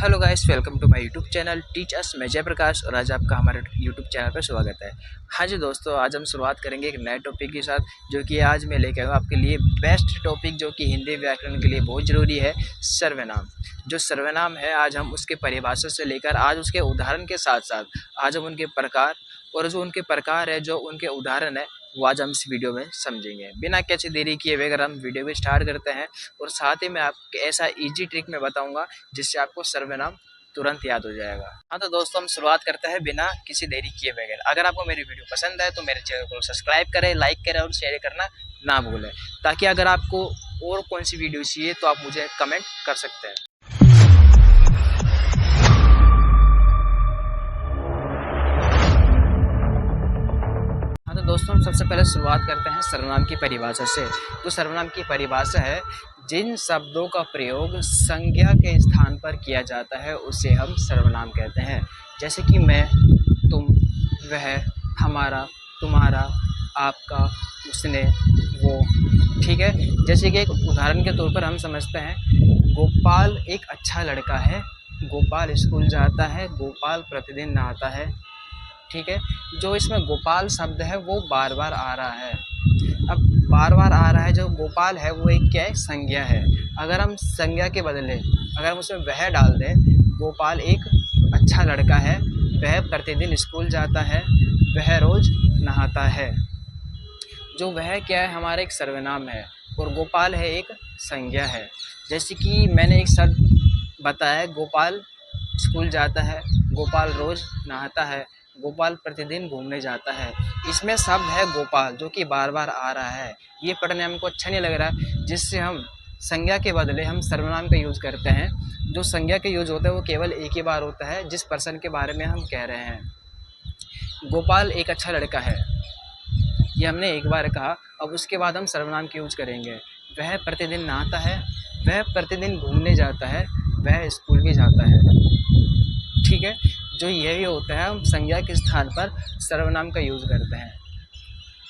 Hello guys, welcome to my YouTube channel teach us. मैं जयप्रकाश और आज आपका हमारे यूट्यूब चैनल पर स्वागत है। हाँ जी दोस्तों, आज हम शुरुआत करेंगे एक नए टॉपिक के साथ, जो कि आज मैं लेकर आया हूँ आपके लिए बेस्ट टॉपिक, जो कि हिंदी व्याकरण के लिए बहुत ज़रूरी है, सर्वनाम। जो सर्वनाम है, आज हम उसके परिभाषा से लेकर आज उसके उदाहरण के साथ साथ आज हम उनके प्रकार और जो उनके प्रकार है, जो उनके उदाहरण है, वो आज हम इस वीडियो में समझेंगे। बिना किसी देरी किए हुए अगर हम वीडियो को स्टार्ट करते हैं, और साथ ही मैं आपको ऐसा इजी ट्रिक में बताऊंगा जिससे आपको सर्वनाम तुरंत याद हो जाएगा। हाँ तो दोस्तों, हम शुरुआत करते हैं बिना किसी देरी किए बगैर। अगर आपको मेरी वीडियो पसंद है तो मेरे चैनल को सब्सक्राइब करें, लाइक करें और शेयर करना ना भूलें, ताकि अगर आपको और कौन सी वीडियो चाहिए तो आप मुझे कमेंट कर सकते हैं। तो दोस्तों, हम सबसे पहले शुरुआत करते हैं सर्वनाम की परिभाषा से। तो सर्वनाम की परिभाषा है, जिन शब्दों का प्रयोग संज्ञा के स्थान पर किया जाता है उसे हम सर्वनाम कहते हैं। जैसे कि मैं, तुम, वह, हमारा, तुम्हारा, आपका, उसने, वो। ठीक है। जैसे कि एक उदाहरण के तौर पर हम समझते हैं, गोपाल एक अच्छा लड़का है, गोपाल स्कूल जाता है, गोपाल प्रतिदिन नहाता है। ठीक है। जो इसमें गोपाल शब्द है वो बार बार आ रहा है। अब बार बार आ रहा है, जो गोपाल है वो एक क्या है, संज्ञा है। अगर हम संज्ञा के बदले अगर हम उसमें वह डाल दें, गोपाल एक अच्छा लड़का है, वह प्रतिदिन स्कूल जाता है, वह रोज नहाता है। जो वह क्या है, हमारा एक सर्वनाम है, और गोपाल है एक संज्ञा है। जैसे कि मैंने एक शब्द बताया, गोपाल स्कूल जाता है, गोपाल रोज नहाता है, गोपाल प्रतिदिन घूमने जाता है। इसमें शब्द है गोपाल, जो कि बार बार आ रहा है। ये पढ़ने हमको अच्छा नहीं लग रहा है, जिससे हम संज्ञा के बदले हम सर्वनाम का यूज़ करते हैं। जो संज्ञा का यूज़ होता है वो केवल एक ही बार होता है, जिस पर्सन के बारे में हम कह रहे हैं। गोपाल एक अच्छा लड़का है, ये हमने एक बार कहा। अब उसके बाद हम सर्वनाम का यूज़ करेंगे। वह प्रतिदिन नहाता है, वह प्रतिदिन घूमने जाता है, वह स्कूल भी जाता है। ठीक है। जो यही होता है, हम संज्ञा के स्थान पर सर्वनाम का यूज़ करते हैं।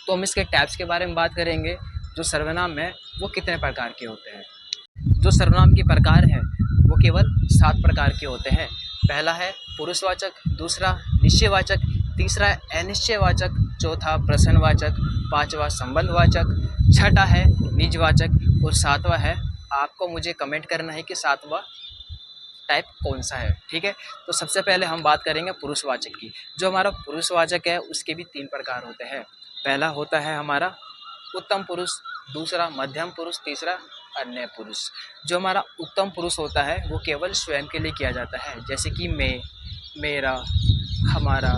तो हम इसके टाइप्स के बारे में बात करेंगे। जो सर्वनाम है वो कितने प्रकार के होते हैं। जो सर्वनाम के प्रकार हैं वो केवल 7 प्रकार के होते हैं। पहला है पुरुषवाचक, दूसरा निश्चयवाचक, तीसरा अनिश्चयवाचक, चौथा प्रश्नवाचक, पांचवा संबंधवाचक, छठा है निजवाचक, और सातवां है, आपको मुझे कमेंट करना है कि सातवां टाइप कौन सा है। ठीक है। तो सबसे पहले हम बात करेंगे पुरुषवाचक की। जो हमारा पुरुषवाचक है उसके भी 3 प्रकार होते हैं। पहला होता है हमारा उत्तम पुरुष, दूसरा मध्यम पुरुष, तीसरा अन्य पुरुष। जो हमारा उत्तम पुरुष होता है वो केवल स्वयं के लिए किया जाता है। जैसे कि मैं, मेरा, हमारा।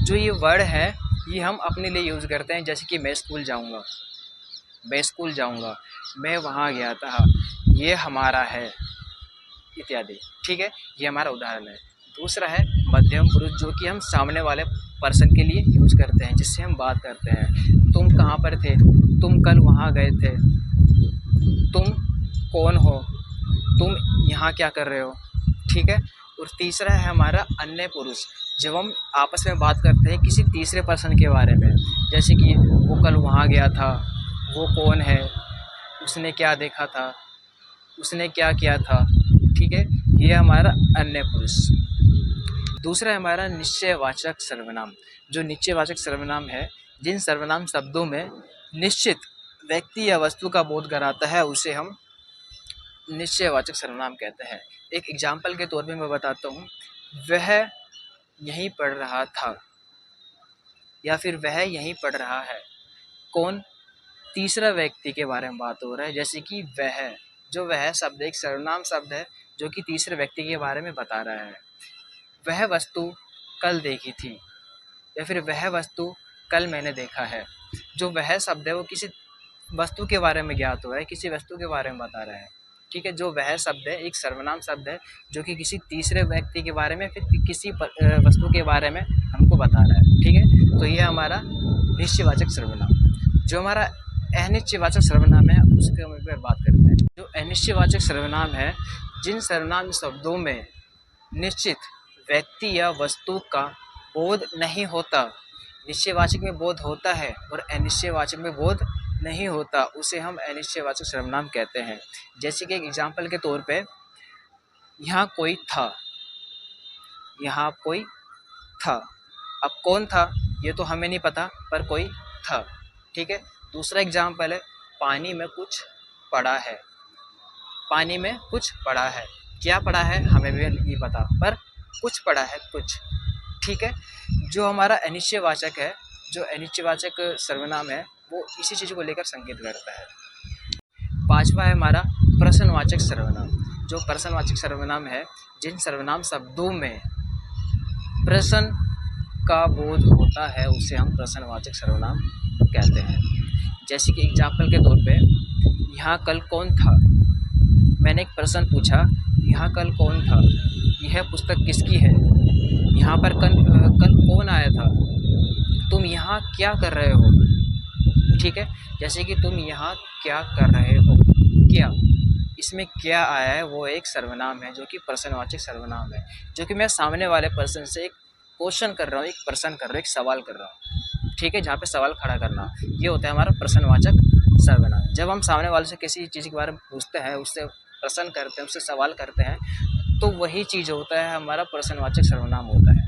जो ये वर्ड है ये हम अपने लिए यूज़ करते हैं। जैसे कि मैं स्कूल जाऊँगा, मैं स्कूल जाऊँगा, मैं वहाँ गया था, ये हमारा है, इत्यादि। ठीक है। ये हमारा उदाहरण है। दूसरा है मध्यम पुरुष, जो कि हम सामने वाले पर्सन के लिए यूज़ करते हैं, जिससे हम बात करते हैं। तुम कहाँ पर थे, तुम कल वहाँ गए थे, तुम कौन हो, तुम यहाँ क्या कर रहे हो। ठीक है। और तीसरा है हमारा अन्य पुरुष, जब हम आपस में बात करते हैं किसी तीसरे पर्सन के बारे में। जैसे कि वो कल वहाँ गया था, वो कौन है, उसने क्या देखा था, उसने क्या किया था। ठीक है। ये हमारा अन्य पुरुष। दूसरा है हमारा निश्चयवाचक सर्वनाम। जो निश्चयवाचक सर्वनाम है, जिन सर्वनाम शब्दों में निश्चित व्यक्ति या वस्तु का बोध कराता है उसे हम निश्चयवाचक सर्वनाम कहते हैं। एक एग्जाम्पल के तौर पे मैं बताता हूँ, वह यहीं पढ़ रहा था, या फिर वह यहीं पढ़ रहा है। कौन, तीसरा व्यक्ति के बारे में बात हो रहा है। जैसे कि वह, जो वह शब्द एक सर्वनाम शब्द है, जो कि तीसरे व्यक्ति के बारे में बता रहा है। वह वस्तु कल देखी थी, या फिर वह वस्तु कल मैंने देखा है। जो वह शब्द है वो किसी वस्तु के बारे में ज्ञात हो रहा है, किसी वस्तु के बारे में बता रहा है। ठीक है। जो वह शब्द है एक सर्वनाम शब्द है, जो कि किसी तीसरे व्यक्ति के बारे में, फिर किसी वस्तु के बारे में हमको बता रहा है। ठीक है। तो ये हमारा निश्चयवाचक सर्वनाम। जो हमारा अनिश्चयवाचक सर्वनाम है उसके हम एक बार बात करते हैं। जो अनिश्चयवाचक सर्वनाम है, जिन सर्वनाम शब्दों में निश्चित व्यक्ति या वस्तु का बोध नहीं होता, निश्चयवाचक में बोध होता है और अनिश्चयवाचक में बोध नहीं होता, उसे हम अनिश्चयवाचक सर्वनाम कहते हैं। जैसे कि एक एग्जाम्पल के तौर पे, यहाँ कोई था, यहाँ कोई था। अब कौन था ये तो हमें नहीं पता, पर कोई था। ठीक है। दूसरा एग्जाम्पल है, पानी में कुछ पड़ा है। पानी में कुछ पड़ा है, क्या पड़ा है हमें भी नहीं पता, पर कुछ पड़ा है कुछ। ठीक है। जो हमारा अनिश्चयवाचक है, जो अनिश्चयवाचक सर्वनाम है, वो इसी चीज़ को लेकर संकेत करता है। पांचवा है हमारा प्रश्नवाचक सर्वनाम। जो प्रश्नवाचक सर्वनाम है, जिन सर्वनाम शब्दों में प्रश्न का बोध होता है, उसे हम प्रश्नवाचक सर्वनाम कहते हैं। जैसे कि एग्जाम्पल के तौर पे, यहाँ कल कौन था। मैंने एक प्रश्न पूछा, यहाँ कल कौन था। यह पुस्तक किसकी है। यहाँ पर कल कौन आया था। तुम यहाँ क्या कर रहे हो। ठीक है। जैसे कि तुम यहाँ क्या कर रहे हो, क्या, इसमें क्या आया है, वो एक सर्वनाम है जो कि प्रश्नवाचक सर्वनाम है, जो कि मैं सामने वाले पर्सन से एक क्वेश्चन कर रहा हूँ, एक प्रश्न कर रहा हूँ, एक सवाल कर रहा हूँ। ठीक है। जहाँ पे सवाल खड़ा करना, ये होता है हमारा प्रश्नवाचक सर्वनाम। जब हम सामने वाले से किसी चीज़ के बारे में पूछते हैं, उससे प्रश्न करते हैं, उससे सवाल करते हैं, तो वही चीज़ होता है हमारा प्रश्नवाचक सर्वनाम होता है।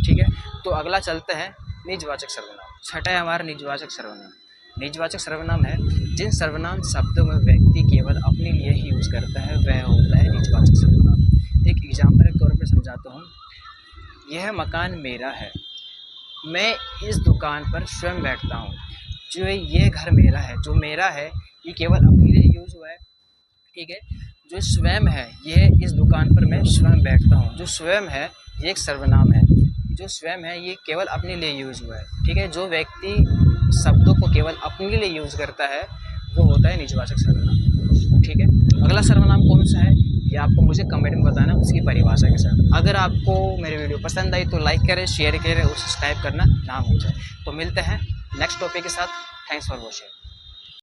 ठीक है। तो अगला चलते हैं निजवाचक सर्वनाम। छठा है हमारा निजवाचक सर्वनाम। निजवाचक सर्वनाम है जिन सर्वनाम शब्दों में व्यक्ति केवल अपने लिए ही यूज़ करता है, वह होता है निजवाचक सर्वनाम। एक एग्जाम्पल के तौर पे समझाता हूँ। यह मकान मेरा है, मैं इस दुकान पर स्वयं बैठता हूँ। जो ये घर मेरा है, जो मेरा है, ये केवल अपने लिए यूज़ हुआ है। ठीक है। जो स्वयं है, यह इस दुकान पर मैं स्वयं बैठता हूँ। जो स्वयं है, ये एक सर्वनाम है। जो स्वयं है, ये केवल अपने लिए यूज़ हुआ है। ठीक है। जो व्यक्ति शब्दों को केवल अपने लिए यूज़ करता है, वो होता है निजवाचक सर्वनाम। ठीक है। अगला सर्वनाम कौन सा है, ये आपको मुझे कमेंट में बताना उसकी परिभाषा के साथ। अगर आपको मेरी वीडियो पसंद आई तो लाइक करें, शेयर करें और सब्सक्राइब करना ना भूल जाए। तो मिलते हैं नेक्स्ट टॉपिक के साथ। Thanks for watching.